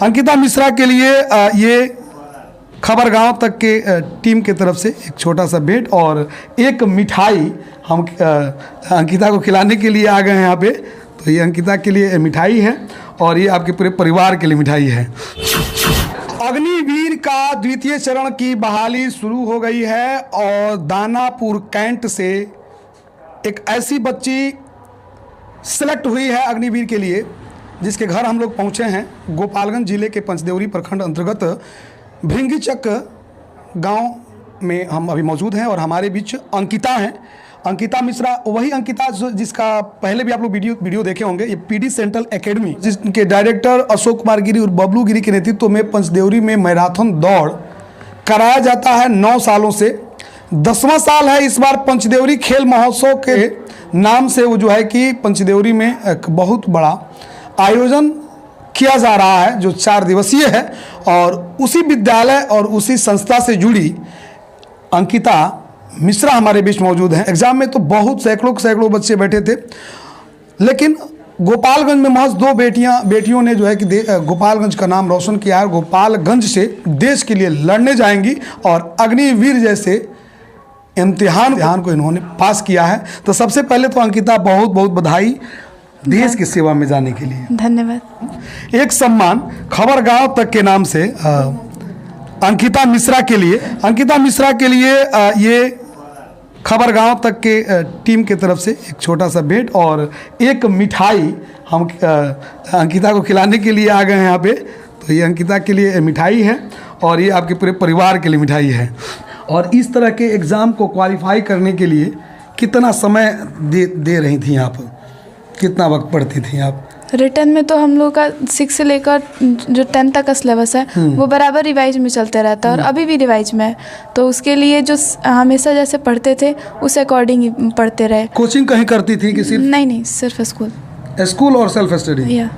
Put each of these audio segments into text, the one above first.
अंकिता मिश्रा के लिए ये खबर गांव तक के टीम के तरफ से एक छोटा सा भेंट और एक मिठाई हम अंकिता को खिलाने के लिए आ गए हैं यहाँ पे। तो ये अंकिता के लिए मिठाई है और ये आपके पूरे परिवार के लिए मिठाई है। अग्निवीर का द्वितीय चरण की बहाली शुरू हो गई है और दानापुर कैंट से एक ऐसी बच्ची सेलेक्ट हुई है अग्निवीर के लिए, जिसके घर हम लोग पहुँचे हैं। गोपालगंज जिले के पंचदेवरी प्रखंड अंतर्गत भृंगीचक गांव में हम अभी मौजूद हैं और हमारे बीच अंकिता हैं। अंकिता मिश्रा वही अंकिता जिसका पहले भी आप लोग वीडियो देखे होंगे। ये पीडी सेंट्रल एकेडमी जिसके डायरेक्टर अशोक कुमार गिरी और बबलू गिरी के नेतृत्व में पंचदेवरी में मैराथन दौड़ कराया जाता है 9 सालों से। 10वां साल है इस बार। पंचदेवरी खेल महोत्सव के नाम से वो जो है कि पंचदेवरी में एक बहुत बड़ा आयोजन किया जा रहा है जो 4 दिवसीय है और उसी विद्यालय और उसी संस्था से जुड़ी अंकिता मिश्रा हमारे बीच मौजूद हैं। एग्जाम में तो बहुत सैकड़ों बच्चे बैठे थे, लेकिन गोपालगंज में महज 2 बेटियों ने जो है कि गोपालगंज का नाम रोशन किया है। गोपालगंज से देश के लिए लड़ने जाएंगी और अग्निवीर जैसे इम्तिहान को इन्होंने पास किया है। तो सबसे पहले तो अंकिता बहुत बहुत बधाई देश की सेवा में जाने के लिए। धन्यवाद। एक सम्मान खबर गांव तक के नाम से अंकिता मिश्रा के लिए ये खबर गांव तक के टीम के तरफ से एक छोटा सा भेंट और एक मिठाई हम अंकिता को खिलाने के लिए आ गए हैं यहाँ पे। तो ये अंकिता के लिए मिठाई है और ये आपके पूरे परिवार के लिए मिठाई है। और इस तरह के एग्ज़ाम को क्वालिफाई करने के लिए कितना समय दे रही थी आप, कितना वक्त पढ़ती थी आप? रिटर्न में तो हम लोग का 6 से लेकर जो 10 तक का सिलेबस है वो बराबर रिवाइज में चलते रहता है और अभी भी रिवाइज में है। तो उसके लिए जो हमेशा जैसे पढ़ते थे उस अकॉर्डिंग ही पढ़ते रहे। कोचिंग कहीं करती थी कि सिर्फ? नहीं, सिर्फ स्कूल और सेल्फ स्टडी। या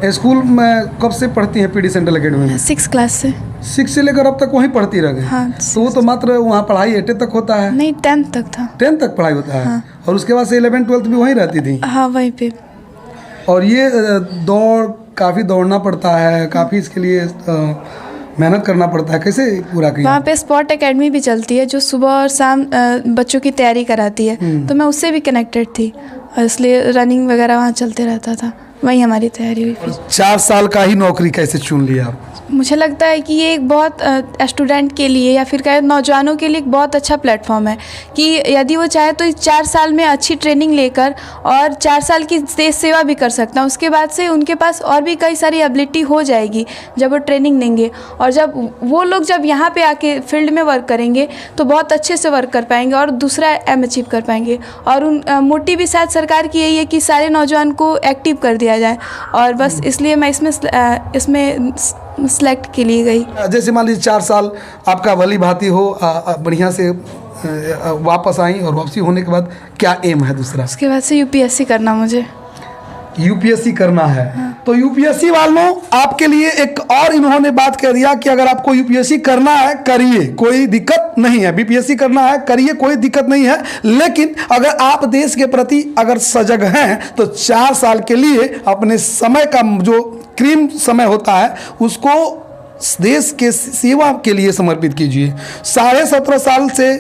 स्कूल में कब से पढ़ती हैं पीडी सेंट्रल एकेडमी में? 6 क्लास से। 6 से लेकर अब तक वहीं पढ़ती रह गई? हाँ। तो वो तो मात्र वहाँ पढ़ाई 8 तक होता है? नहीं, 10 तक था। 10 तक पढ़ाई होता है। हाँ। और उसके बाद से 11 12 भी वहीं रहती थी? हाँ, वहीं पे। और ये दौड़ काफ़ी दौड़ना पड़ता है, काफ़ी इसके लिए मेहनत करना पड़ता है, कैसे पूरा किया? वहाँ पे स्पोर्ट एकेडमी भी चलती है जो सुबह और शाम बच्चों की तैयारी कराती है। तो मैं उससे भी कनेक्टेड थी और इसलिए रनिंग वगैरह वहाँ चलते रहता था, वहीं हमारी तैयारी हुई। 4 साल का ही नौकरी कैसे चुन लिया आप? मुझे लगता है कि ये एक बहुत स्टूडेंट के लिए या फिर कहे नौजवानों के लिए एक बहुत अच्छा प्लेटफॉर्म है कि यदि वो चाहे तो 4 साल में अच्छी ट्रेनिंग लेकर और 4 साल की देश सेवा भी कर सकता है। उसके बाद से उनके पास और भी कई सारी एबिलिटी हो जाएगी जब वो ट्रेनिंग लेंगे और जब वो लोग जब यहाँ पे आके फील्ड में वर्क करेंगे तो बहुत अच्छे से वर्क कर पाएंगे और दूसरा एम अचीव कर पाएंगे। और उन मोटिव भी शायद सरकार की यही है कि सारे नौजवान को एक्टिव कर दिया जाए और बस इसलिए मैं इसमें सेलेक्ट के लिए गई। जैसे मान लीजिए 4 साल आपका भली भांति हो, बढ़िया से वापस आई और वापसी होने के बाद क्या एम है दूसरा? उसके बाद से यूपीएससी करना, मुझे यूपीएससी करना है। हाँ। तो यूपीएससी वालों आपके लिए एक और इन्होंने बात कह दिया कि अगर आपको यूपीएससी करना है करिए, कोई दिक्कत नहीं है। बीपीएससी करना है करिए, कोई दिक्कत नहीं है। लेकिन अगर आप देश के प्रति अगर सजग हैं तो 4 साल के लिए अपने समय का जो क्रीम समय होता है उसको देश के सेवा के लिए समर्पित कीजिए। 17.5 साल से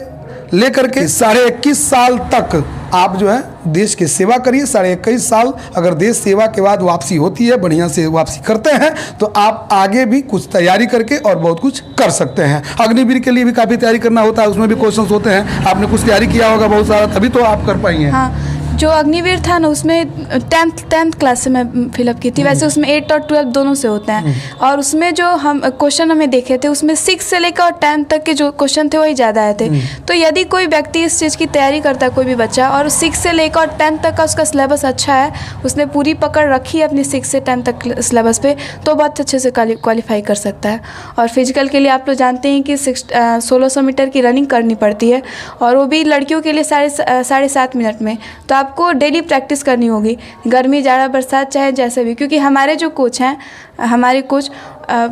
लेकर के 21.5 साल तक आप जो है देश की सेवा करिए। 21.5 साल अगर देश सेवा के बाद वापसी होती है, बढ़िया से वापसी करते हैं तो आप आगे भी कुछ तैयारी करके और बहुत कुछ कर सकते हैं। अग्निवीर के लिए भी काफ़ी तैयारी करना होता है, उसमें भी क्वेश्चंस होते हैं। आपने कुछ तैयारी किया होगा बहुत सारा, तभी तो आप कर पाएंगे। हाँ, जो अग्निवीर था ना उसमें 10th क्लास से मैं फिलअप की थी। वैसे उसमें 8 और 12 दोनों से होते हैं और उसमें जो हम क्वेश्चन हमें देखे थे उसमें 6 से लेकर 10 तक के जो क्वेश्चन थे वही ज़्यादा आए थे। तो यदि कोई व्यक्ति इस चीज़ की तैयारी करता है, कोई भी बच्चा, और 6 से लेकर 10 तक का उसका सिलेबस अच्छा है, उसने पूरी पकड़ रखी है अपनी 6 से 10 तक सिलेबस पे, तो बहुत अच्छे से क्वालिफाई कर सकता है। और फिजिकल के लिए आप लोग जानते हैं कि 1600 मीटर की रनिंग करनी पड़ती है और वो भी लड़कियों के लिए 7.5 मिनट में। तो आप आपको डेली प्रैक्टिस करनी होगी, गर्मी जाड़ा बरसात चाहे जैसे भी, क्योंकि हमारे जो कोच हैं, हमारे कोच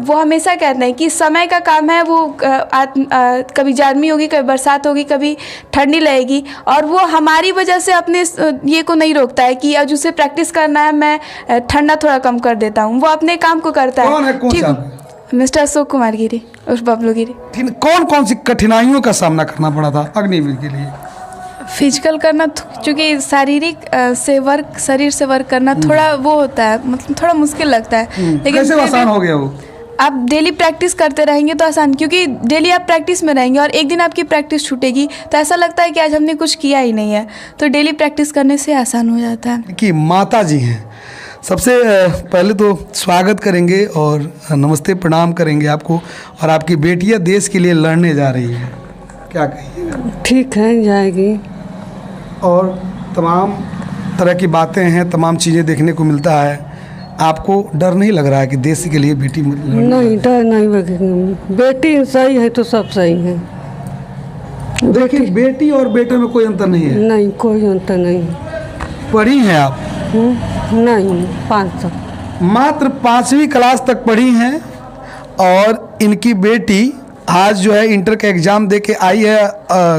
वो हमेशा कहते हैं कि समय का काम है, वो कभी गर्मी होगी, कभी बरसात होगी, कभी ठंडी लगेगी, और वो हमारी वजह से अपने ये को नहीं रोकता है कि आज उसे प्रैक्टिस करना है, मैं ठंडा थोड़ा कम कर देता हूँ, वो अपने काम को करता कौन है है। कोच ठीक, आपके? मिस्टर अशोक कुमार गिरी उर्फ बबलू गिरी। कौन कौन सी कठिनाइयों का सामना करना पड़ा था अग्निवीर के लिए? फिजिकल करना, क्योंकि शारीरिक शरीर से वर्क करना थोड़ा वो होता है, मतलब थोड़ा मुश्किल लगता है, लेकिन कैसे आसान हो गया वो? आप डेली प्रैक्टिस करते रहेंगे तो आसान, क्योंकि डेली आप प्रैक्टिस में रहेंगे और एक दिन आपकी प्रैक्टिस छूटेगी तो ऐसा लगता है कि आज हमने कुछ किया ही नहीं है, तो डेली प्रैक्टिस करने से आसान हो जाता है। कि माता जी हैं, सबसे पहले तो स्वागत करेंगे और नमस्ते प्रणाम करेंगे आपको, और आपकी बेटियां देश के लिए लड़ने जा रही है, क्या कहिएगा? ठीक है, जाएगी। और तमाम तरह की बातें हैं, तमाम चीज़ें देखने को मिलता है, आपको डर नहीं लग रहा है कि देश के लिए बेटी नहीं, डर नहीं लगेगा, बेटी सही है तो सब सही है। देखिए, बेटी और बेटे में कोई अंतर नहीं है। नहीं, कोई अंतर नहीं। पढ़ी हैं आप? नहीं, 5 मात्र 5वीं क्लास तक पढ़ी हैं, और इनकी बेटी आज जो है इंटर का एग्ज़ाम दे के आई है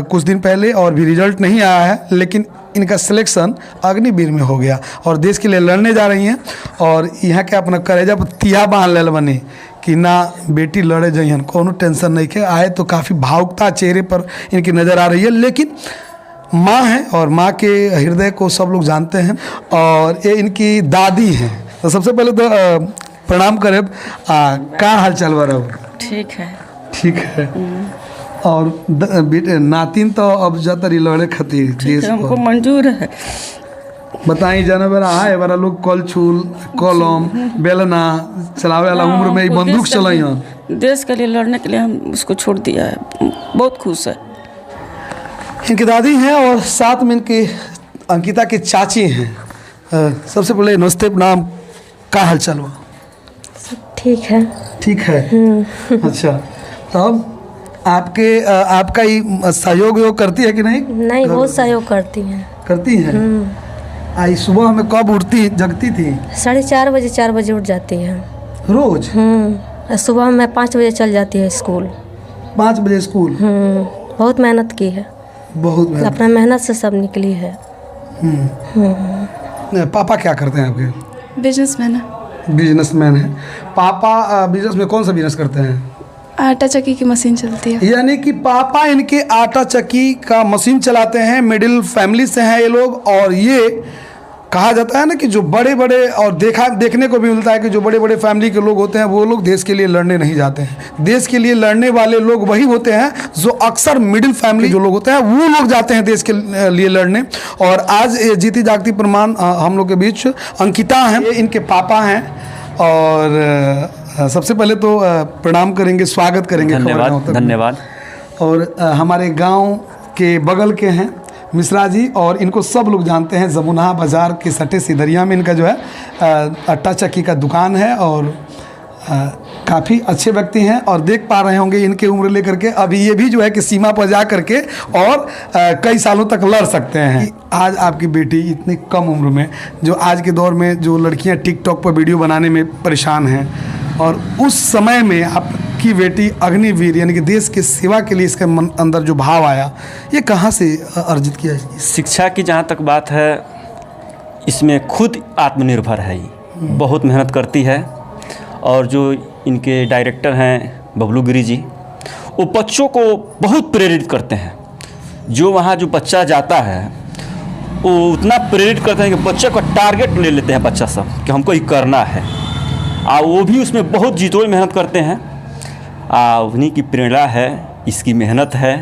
कुछ दिन पहले, और भी रिजल्ट नहीं आया है, लेकिन इनका सिलेक्शन अग्निवीर में हो गया और देश के लिए लड़ने जा रही हैं। और यहाँ के अपना करेजा पर तिया बांध लेल बने कि ना बेटी लड़े जइहन, कोनो टेंशन नहीं के आए, तो काफ़ी भावुकता चेहरे पर इनकी नज़र आ रही है। लेकिन माँ हैं और माँ के हृदय को सब लोग जानते हैं, और ये इनकी दादी हैं। तो सबसे पहले तो प्रणाम करें, का हाल चाल बा रहो? ठीक है। ठीक है। और बेटे नातिन तो अब जातर लड़े खातिर देश हमको मंजूर है। बताई जाना बेरा है बड़ा लोग कल छूल कलम बेलना चलावे वाला उम्र में ही बंदूक चलाई। देश के लिए लड़ने के लिए हम उसको छोड़ दिया है, बहुत खुश है। इनकी दादी हैं और साथ में इनकी अंकिता की चाची हैं। सबसे पहले नमस्ते प्रणाम, का हाल चाल हुआ? ठीक है। ठीक है। अच्छा, तब आपका ही सहयोग योग करती है कि नहीं? नहीं, बहुत सहयोग करती हैं। करती हैं। आई सुबह हमें कब उठती जगती थी? 4:30 बजे 4 बजे उठ जाती हैं रोज। सुबह में 5 बजे चल जाती है स्कूल। 5 बजे स्कूल? बहुत मेहनत की है, बहुत मेहनत। अपना मेहनत से सब निकली है। पापा क्या करते हैं आपके? बिजनेसमैन है। बिजनेसमैन है पापा। बिजनेस में कौन सा बिजनेस करते हैं? आटा चक्की की मशीन चलती है। यानी कि पापा इनके आटा चक्की का मशीन चलाते हैं। मिडिल फैमिली से हैं ये लोग, और ये कहा जाता है ना कि जो बड़े बड़े, और देखने को भी मिलता है कि जो बड़े बड़े फैमिली के लोग होते हैं वो लोग देश के लिए लड़ने नहीं जाते हैं। देश के लिए लड़ने वाले लोग वही होते हैं जो अक्सर मिडिल फैमिली जो लोग होते हैं वो लोग जाते हैं देश के लिए लड़ने। और आज जीती जागती प्रमाण हम लोग के बीच अंकिता हैं, इनके पापा हैं। और सबसे पहले तो प्रणाम करेंगे, स्वागत करेंगे। धन्यवाद। और हमारे गांव के बगल के हैं मिश्रा जी, और इनको सब लोग जानते हैं। जमुना बाज़ार के सटे सिदरिया में इनका जो है आटा चक्की का दुकान है, और काफ़ी अच्छे व्यक्ति हैं। और देख पा रहे होंगे इनके उम्र लेकर के अभी ये भी जो है कि सीमा पर जा करके और कई सालों तक लड़ सकते हैं। आज आपकी बेटी इतनी कम उम्र में, जो आज के दौर में जो लड़कियां टिकटॉक पर वीडियो बनाने में परेशान हैं, और उस समय में आपकी बेटी अग्निवीर यानी कि देश की सेवा के लिए इसके अंदर जो भाव आया, ये कहाँ से अर्जित किया? शिक्षा की जहाँ तक बात है, इसमें खुद आत्मनिर्भर है, बहुत मेहनत करती है। और जो इनके डायरेक्टर हैं बबलू गिरी जी, वो बच्चों को बहुत प्रेरित करते हैं। जो वहाँ जो बच्चा जाता है वो उतना प्रेरित करते हैं कि बच्चे का टारगेट ले लेते हैं बच्चा सब कि हमको ये करना है। वो भी उसमें बहुत जीतोड़ मेहनत करते हैं। उन्हीं की प्रेरणा है, इसकी मेहनत है,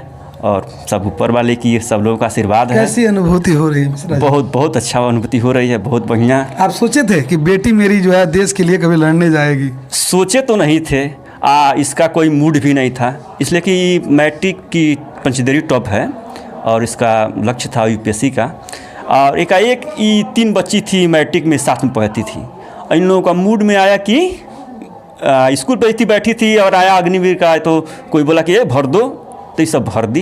और सब ऊपर वाले की सब लोगों का आशीर्वाद है। कैसी अनुभूति हो रही है? बहुत अच्छा अनुभूति हो रही है, बहुत बढ़िया। आप सोचे थे कि बेटी मेरी जो है देश के लिए कभी लड़ने जाएगी? सोचे तो नहीं थे, इसका कोई मूड भी नहीं था, इसलिए कि मैट्रिक की पंचदेरी टॉप है और इसका लक्ष्य था यूपीएससी का। और एकाएक ये 3 बच्ची थी मैट्रिक में साथ में पढ़ती थी। इन लोगों का मूड में आया कि स्कूल पर बैठी थी और आया अग्निवीर का, तो कोई बोला कि ये भर दो, तो ये सब भर दी।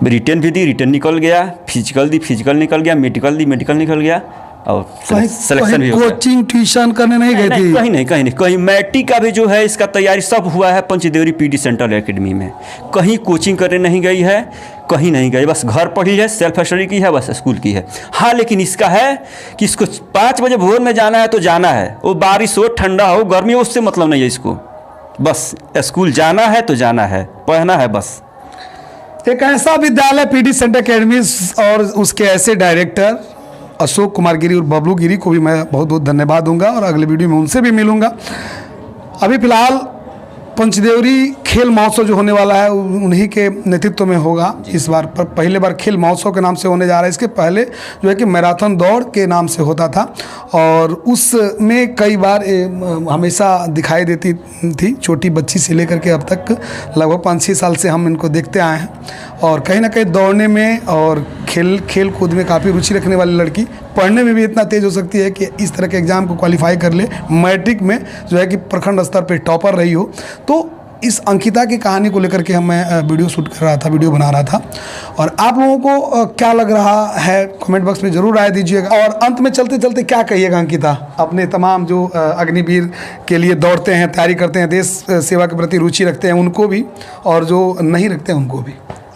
रिटर्न भी दी, रिटर्न निकल गया, फिजिकल दी, फिजिकल निकल गया, मेडिकल दी, मेडिकल निकल गया, और सिलेक्शन भी हो गया। कोचिंग ट्यूशन करने नहीं गए थे? कहीं मैट्रिक का भी जो है इसका तैयारी सब हुआ है पंचदेवरी पीडी सेंट्रल एकेडमी में। कहीं कोचिंग करने नहीं गई है, कहीं नहीं गई, बस घर पढ़ी है, सेल्फ स्टडी की है, बस स्कूल की है। हाँ, लेकिन इसका है कि इसको 5 बजे भोर में जाना है तो जाना है, वो बारिश हो, ठंडा हो, गर्मी हो, उससे मतलब नहीं है इसको, बस स्कूल जाना है तो जाना है, पढ़ना है बस। एक ऐसा विद्यालय पीडी सेंट्रल एकेडमी और उसके ऐसे डायरेक्टर अशोक कुमार गिरी और बबलू गिरी को भी मैं बहुत बहुत धन्यवाद दूंगा और अगले वीडियो में उनसे भी मिलूंगा। अभी फ़िलहाल पंचदेवरी खेल महोत्सव जो होने वाला है उन्हीं के नेतृत्व में होगा इस बार। पहले बार खेल महोत्सव के नाम से होने जा रहा है। इसके पहले जो है कि मैराथन दौड़ के नाम से होता था और उसमें कई बार हमेशा दिखाई देती थी, छोटी बच्ची से लेकर के अब तक लगभग 5-6 साल से हम इनको देखते आए हैं। और कहीं ना कहीं दौड़ने में और खेल कूद में काफ़ी रुचि रखने वाली लड़की पढ़ने में भी इतना तेज़ हो सकती है कि इस तरह के एग्ज़ाम को क्वालिफाई कर ले, मैट्रिक में जो है कि प्रखंड स्तर पे टॉपर रही हो। तो इस अंकिता की कहानी को लेकर के मैं वीडियो शूट कर रहा था, वीडियो बना रहा था। और आप लोगों को क्या लग रहा है कमेंट बॉक्स में ज़रूर राय दीजिएगा। और अंत में चलते चलते क्या कहिएगा अंकिता अपने तमाम जो अग्निवीर के लिए दौड़ते हैं, तैयारी करते हैं, देश सेवा के प्रति रुचि रखते हैं उनको भी, और जो नहीं रखते हैं उनको भी?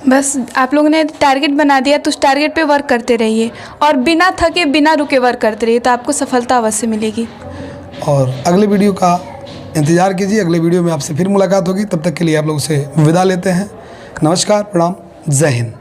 बस आप लोगों ने टारगेट बना दिया तो उस टारगेट पे वर्क करते रहिए और बिना थके बिना रुके वर्क करते रहिए तो आपको सफलता अवश्य मिलेगी। और अगले वीडियो का इंतज़ार कीजिए, अगले वीडियो में आपसे फिर मुलाकात होगी। तब तक के लिए आप लोगों से विदा लेते हैं। नमस्कार, प्रणाम, जय हिंद।